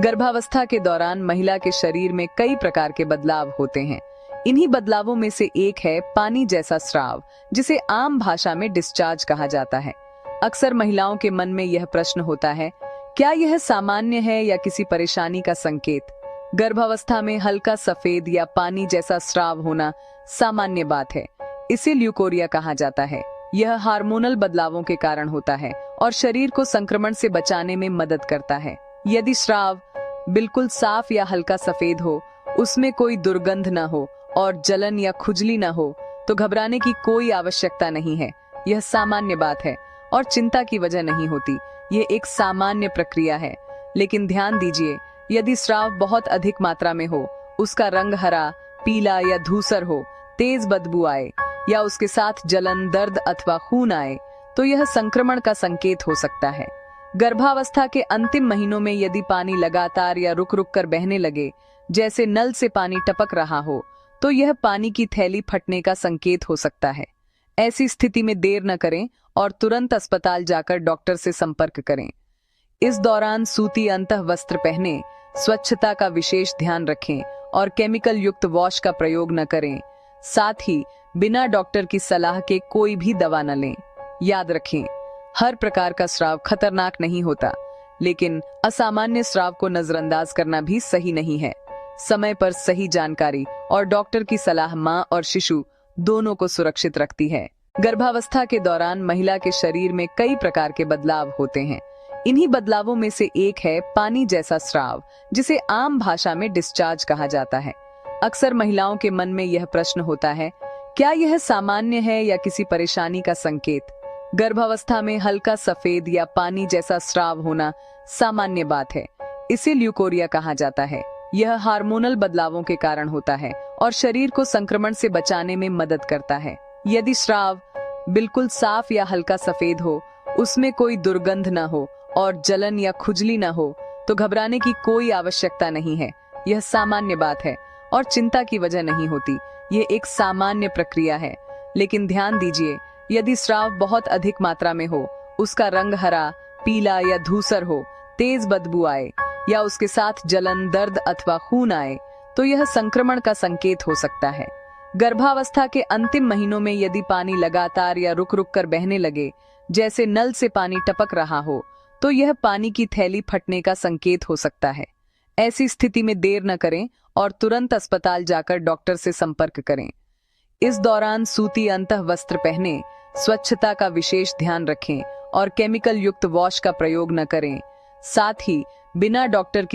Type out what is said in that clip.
गर्भावस्था के दौरान महिला के शरीर में कई प्रकार के बदलाव होते हैं। इन्हीं बदलावों में से एक है पानी जैसा स्राव, जिसे आम भाषा में डिस्चार्ज कहा जाता है। अक्सर महिलाओं के मन में यह प्रश्न होता है, क्या यह सामान्य है या किसी परेशानी का संकेत? गर्भावस्था में हल्का सफेद या पानी जैसा स्राव होना सामान्य बात है। इसे ल्यूकोरिया कहा जाता है। यह हार्मोनल बदलावों के कारण होता है और शरीर को संक्रमण से बचाने में मदद करता है। यदि स्राव बिल्कुल साफ या हल्का सफेद हो, उसमें कोई दुर्गंध न हो और जलन या खुजली न हो, तो घबराने की कोई आवश्यकता नहीं है। यह सामान्य बात है और चिंता की वजह नहीं होती। यह एक सामान्य प्रक्रिया है। लेकिन ध्यान दीजिए, यदि स्राव बहुत अधिक मात्रा में हो, उसका रंग हरा, पीला या धूसर हो, तेज बदबू आए या उसके साथ जलन, दर्द अथवा खून आए, तो यह संक्रमण का संकेत हो सकता है। गर्भावस्था के अंतिम महीनों में यदि पानी लगातार या रुक रुक कर बहने लगे, जैसे नल से पानी टपक रहा हो, तो यह पानी की थैली फटने का संकेत हो सकता है। ऐसी स्थिति में देर न करें और तुरंत अस्पताल जाकर डॉक्टर से संपर्क करें। इस दौरान सूती अंतः वस्त्र पहनें, स्वच्छता का विशेष ध्यान रखें और केमिकल युक्त वॉश का प्रयोग न करें। साथ ही बिना डॉक्टर की सलाह के कोई भी दवा न लें। याद रखें, हर प्रकार का स्राव खतरनाक नहीं होता, लेकिन असामान्य स्राव को नजरअंदाज करना भी सही नहीं है। समय पर सही जानकारी और डॉक्टर की सलाह मां और शिशु दोनों को सुरक्षित रखती है। गर्भावस्था के दौरान महिला के शरीर में कई प्रकार के बदलाव होते हैं। इन्हीं बदलावों में से एक है पानी जैसा स्राव, जिसे आम भाषा में डिस्चार्ज कहा जाता है। अक्सर महिलाओं के मन में यह प्रश्न होता है, क्या यह सामान्य है या किसी परेशानी का संकेत? गर्भावस्था में हल्का सफेद या पानी जैसा स्राव होना सामान्य बात है। इसे ल्यूकोरिया कहा जाता है। यह हार्मोनल बदलावों के कारण होता है और शरीर को संक्रमण से बचाने में मदद करता है। यदि स्राव बिल्कुल साफ या हल्का सफेद हो, उसमें कोई दुर्गंध न हो और जलन या खुजली न हो, तो घबराने की कोई आवश्यकता नहीं है। यह सामान्य बात है और चिंता की वजह नहीं होती। यह एक सामान्य प्रक्रिया है। लेकिन ध्यान दीजिए, यदि स्राव बहुत अधिक मात्रा में हो, उसका रंग हरा, पीला या धूसर हो, तेज बदबू आए या उसके साथ जलन, दर्द अथवा खून आए, तो यह संक्रमण का संकेत हो सकता है। गर्भावस्था के अंतिम महीनों में यदि पानी लगातार या रुक रुक कर बहने लगे, जैसे नल से पानी टपक रहा हो, तो यह पानी की थैली फटने का संकेत हो सकता है। ऐसी स्थिति में देर न करें और तुरंत अस्पताल जाकर डॉक्टर से संपर्क करें। इस दौरान सूती अंतः वस्त्र पहनें, स्वच्छता का विशेष ध्यान रखें और केमिकल युक्त वॉश का प्रयोग न करें। साथ ही बिना डॉक्टर की